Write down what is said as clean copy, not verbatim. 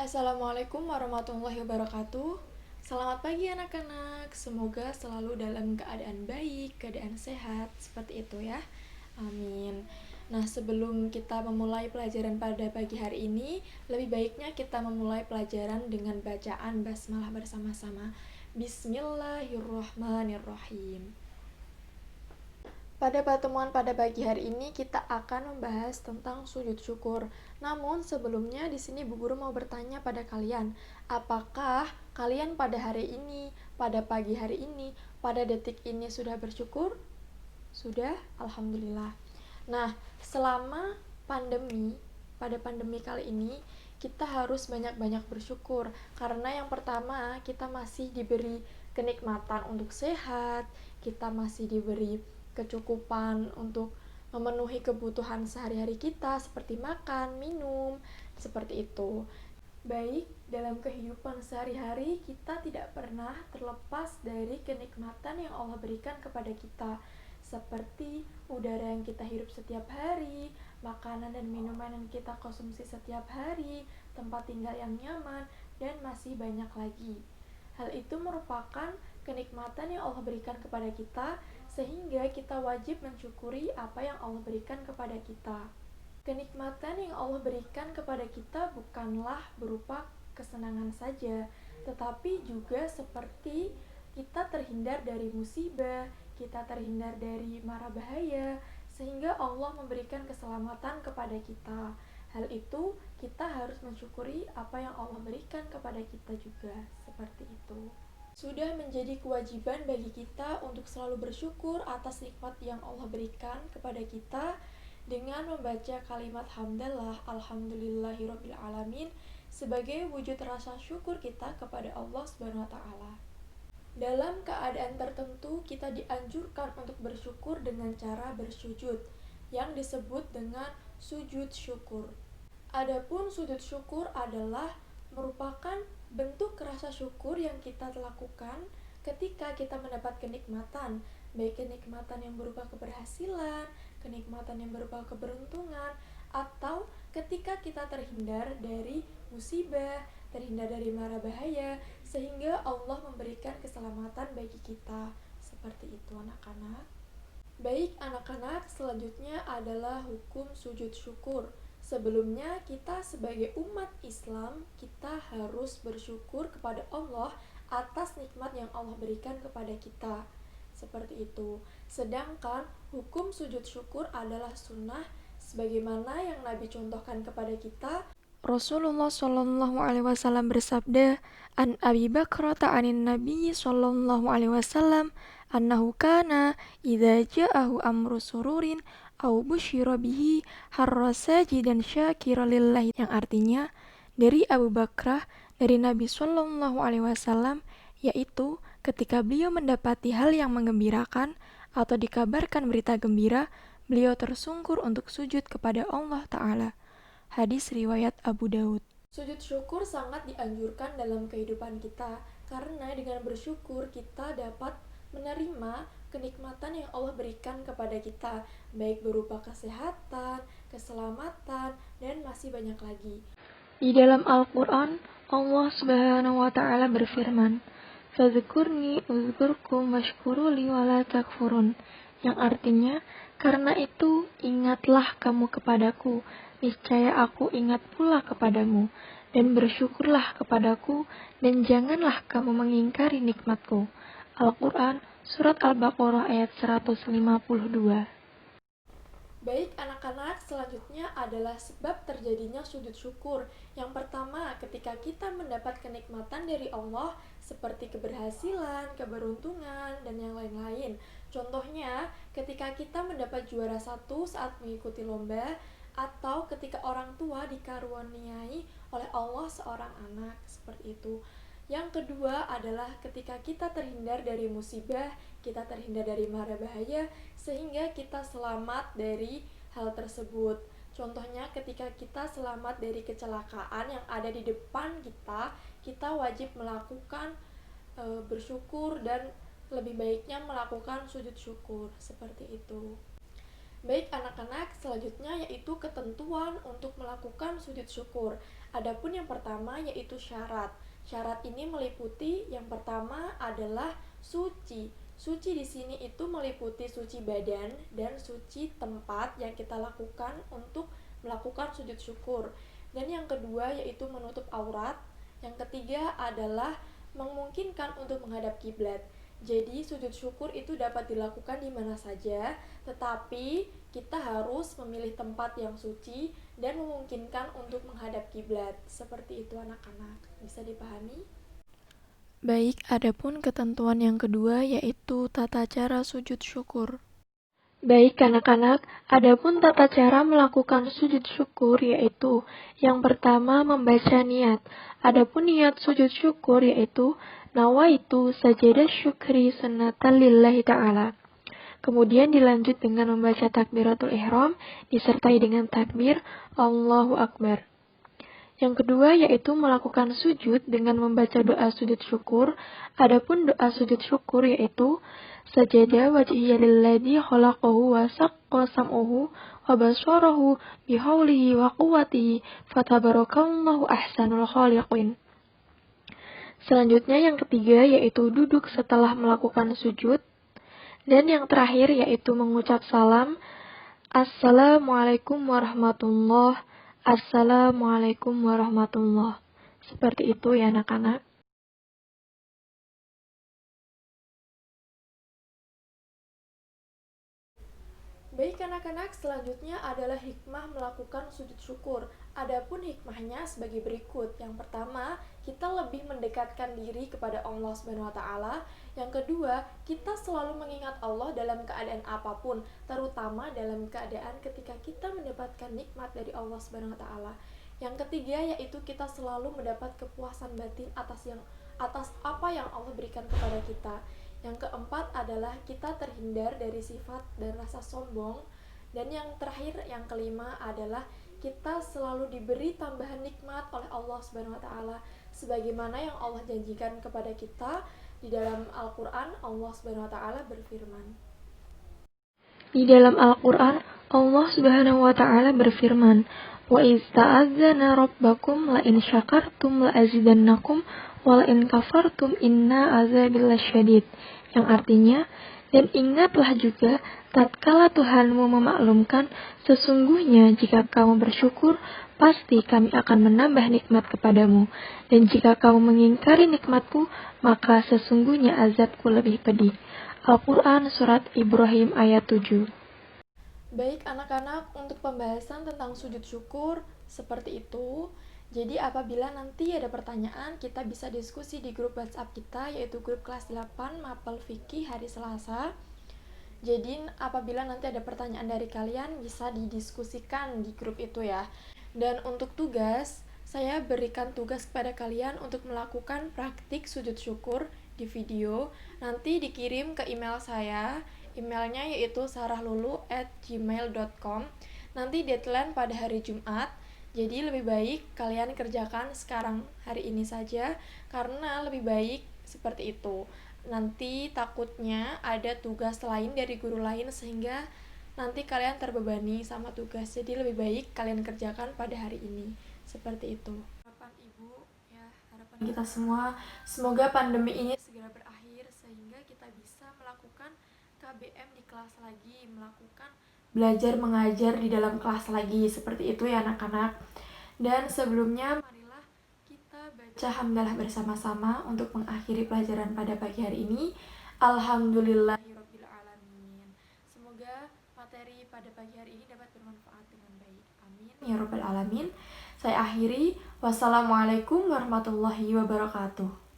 Assalamualaikum warahmatullahi wabarakatuh. Selamat pagi anak-anak. Semoga selalu dalam keadaan baik, keadaan sehat, seperti itu ya. Amin. Nah, sebelum kita memulai pelajaran pada pagi hari ini, lebih baiknya kita memulai pelajaran dengan bacaan basmalah bersama-sama. Bismillahirrahmanirrahim. Pada pertemuan pada pagi hari ini kita akan membahas tentang sujud syukur. Namun sebelumnya di sini Bu Guru mau bertanya pada kalian, apakah kalian pada hari ini, pada pagi hari ini, pada detik ini sudah bersyukur? Sudah? Alhamdulillah. Nah, selama pandemi, pada pandemi kali ini kita harus banyak-banyak bersyukur karena yang pertama kita masih diberi kenikmatan untuk sehat, kita masih diberi kecukupan untuk memenuhi kebutuhan sehari-hari kita seperti makan, minum, seperti itu. Baik, dalam kehidupan sehari-hari kita tidak pernah terlepas dari kenikmatan yang Allah berikan kepada kita, seperti udara yang kita hirup setiap hari, makanan dan minuman yang kita konsumsi setiap hari, tempat tinggal yang nyaman, dan masih banyak lagi. Hal itu merupakan kenikmatan yang Allah berikan kepada kita, sehingga kita wajib mensyukuri apa yang Allah berikan kepada kita. Kenikmatan yang Allah berikan kepada kita bukanlah berupa kesenangan saja, tetapi juga seperti kita terhindar dari musibah, kita terhindar dari mara bahaya, sehingga Allah memberikan keselamatan kepada kita. Hal itu kita harus mensyukuri apa yang Allah berikan kepada kita juga, seperti itu. Sudah menjadi kewajiban bagi kita untuk selalu bersyukur atas nikmat yang Allah berikan kepada kita dengan membaca kalimat hamdalah alhamdulillahirabbil alamin sebagai wujud rasa syukur kita kepada Allah Subhanahu wa taala. Dalam keadaan tertentu kita dianjurkan untuk bersyukur dengan cara bersujud yang disebut dengan sujud syukur. Adapun sujud syukur adalah merupakan bentuk rasa syukur yang kita lakukan ketika kita mendapat kenikmatan, baik kenikmatan yang berupa keberhasilan, kenikmatan yang berupa keberuntungan, atau ketika kita terhindar dari musibah, terhindar dari mara bahaya, sehingga Allah memberikan keselamatan bagi kita. Seperti itu anak-anak. Baik anak-anak, selanjutnya adalah hukum sujud syukur. Sebelumnya kita sebagai umat Islam, kita harus bersyukur kepada Allah atas nikmat yang Allah berikan kepada kita. Seperti itu. Sedangkan hukum sujud syukur adalah sunnah sebagaimana yang Nabi contohkan kepada kita. Rasulullah Shallallahu Alaihi Wasallam bersabda, An Abi Bakrata anin Nabi Shallallahu Alaihi Wasallam, annahu kana idza ja'ahu amru sururin au busyira bihi harra sajidan syakira lillahi, yang artinya dari Abu Bakrah dari Nabi Shallallahu Alaihi Wasallam, yaitu ketika beliau mendapati hal yang menggembirakan atau dikabarkan berita gembira, beliau tersungkur untuk sujud kepada Allah Ta'ala. Hadis riwayat Abu Daud. Sujud syukur sangat dianjurkan dalam kehidupan kita, karena dengan bersyukur kita dapat menerima kenikmatan yang Allah berikan kepada kita, baik berupa kesehatan, keselamatan, dan masih banyak lagi. Di dalam Al-Quran, Allah Subhanahu wa Ta'ala berfirman, "Fadhkurni uzkurkum washkuruli wala takfurun," yang artinya, karena itu ingatlah kamu kepadaku, niscaya aku ingat pula kepadamu, dan bersyukurlah kepadaku, dan janganlah kamu mengingkari nikmatku. Al-Quran, Surat Al-Baqarah ayat 152. Baik anak-anak, selanjutnya adalah sebab terjadinya sujud syukur. Yang pertama, ketika kita mendapat kenikmatan dari Allah seperti keberhasilan, keberuntungan, dan yang lain-lain. Contohnya, ketika kita mendapat juara 1 saat mengikuti lomba, atau ketika orang tua dikaruniai oleh Allah seorang anak, seperti itu. Yang kedua adalah ketika kita terhindar dari musibah, kita terhindar dari mara bahaya, sehingga kita selamat dari hal tersebut. Contohnya ketika kita selamat dari kecelakaan yang ada di depan kita, kita wajib melakukan bersyukur dan lebih baiknya melakukan sujud syukur, seperti itu. Baik anak-anak, selanjutnya yaitu ketentuan untuk melakukan sujud syukur. Adapun yang pertama yaitu syarat. Syarat ini meliputi yang pertama adalah suci. Suci di sini itu meliputi suci badan dan suci tempat yang kita lakukan untuk melakukan sujud syukur. Dan yang kedua yaitu menutup aurat. Yang ketiga adalah memungkinkan untuk menghadap kiblat. Jadi sujud syukur itu dapat dilakukan di mana saja, tetapi kita harus memilih tempat yang suci dan memungkinkan untuk menghadap kiblat. Seperti itu anak-anak. Bisa dipahami? Baik, adapun ketentuan yang kedua yaitu tata cara sujud syukur. Baik anak-anak, adapun tata cara melakukan sujud syukur yaitu yang pertama membaca niat. Adapun niat sujud syukur yaitu nawaitu sajadah syukri sunnatan lillahi ta'ala. Kemudian dilanjut dengan membaca takbiratul ihram disertai dengan takbir Allahu Akbar. Yang kedua yaitu melakukan sujud dengan membaca doa sujud syukur. Adapun doa sujud syukur yaitu sajada wajhiya lilladzi khalaqahu wa saqqa sam'uhu wa basarahu bihaulihi wa quwwatihi fatabarakallahu ahsanul khaliqin. Selanjutnya yang ketiga yaitu duduk setelah melakukan sujud. Dan yang terakhir yaitu mengucap salam. Assalamualaikum warahmatullahi. Assalamualaikum warahmatullahi. Seperti itu ya anak-anak. Baik anak-anak, selanjutnya adalah hikmah melakukan sujud syukur. Adapun hikmahnya sebagai berikut. Yang pertama, kita lebih mendekatkan diri kepada Allah Subhanahu wa taala. Yang kedua, kita selalu mengingat Allah dalam keadaan apapun, terutama dalam keadaan ketika kita mendapatkan nikmat dari Allah Subhanahu wa taala. Yang ketiga yaitu kita selalu mendapat kepuasan batin atas apa yang Allah berikan kepada kita. Yang keempat adalah kita terhindar dari sifat dan rasa sombong. Dan yang terakhir, yang kelima adalah kita selalu diberi tambahan nikmat oleh Allah Subhanahu wa taala sebagaimana yang Allah janjikan kepada kita di dalam Al-Qur'an. Allah Subhanahu wa taala berfirman. Di dalam Al-Qur'an Allah Subhanahu wa taala berfirman, "Wa iz ta'azzana rabbakum la in syakartum la azidannakum wa la in kafartum inna azabi lasyadid." Yang artinya, dan ingatlah juga tatkala Tuhanmu memaklumkan, sesungguhnya jika kamu bersyukur, pasti kami akan menambah nikmat kepadamu. Dan jika kamu mengingkari nikmatku, maka sesungguhnya azabku lebih pedih. Al-Quran Surat Ibrahim ayat 7. Baik anak-anak, untuk pembahasan tentang sujud syukur seperti itu. Jadi apabila nanti ada pertanyaan, kita bisa diskusi di grup WhatsApp kita, yaitu grup kelas 8 Mapel Fikih hari Selasa. Jadi apabila nanti ada pertanyaan dari kalian, bisa didiskusikan di grup itu ya. Dan untuk tugas, saya berikan tugas kepada kalian untuk melakukan praktik sujud syukur di video. Nanti dikirim ke email saya. Emailnya yaitu sarahlulu@gmail.com. Nanti deadline pada hari Jumat. Jadi lebih baik kalian kerjakan sekarang hari ini saja, karena lebih baik seperti itu. Nanti takutnya ada tugas lain dari guru lain sehingga nanti kalian terbebani sama tugas. Jadi lebih baik kalian kerjakan pada hari ini. Seperti itu. Harapan Ibu ya, harapan kita semua semoga pandemi ini segera berakhir sehingga kita bisa melakukan KBM di kelas lagi, melakukan belajar mengajar di dalam kelas lagi, seperti itu ya anak-anak. Dan sebelumnya marilah kita baca hamdalah bersama-sama untuk mengakhiri pelajaran pada pagi hari ini. Alhamdulillahirabbil alamin. Semoga materi pada pagi hari ini dapat bermanfaat dengan baik. Amin ya rabbal alamin. Saya akhiri. Wassalamualaikum warahmatullahi wabarakatuh.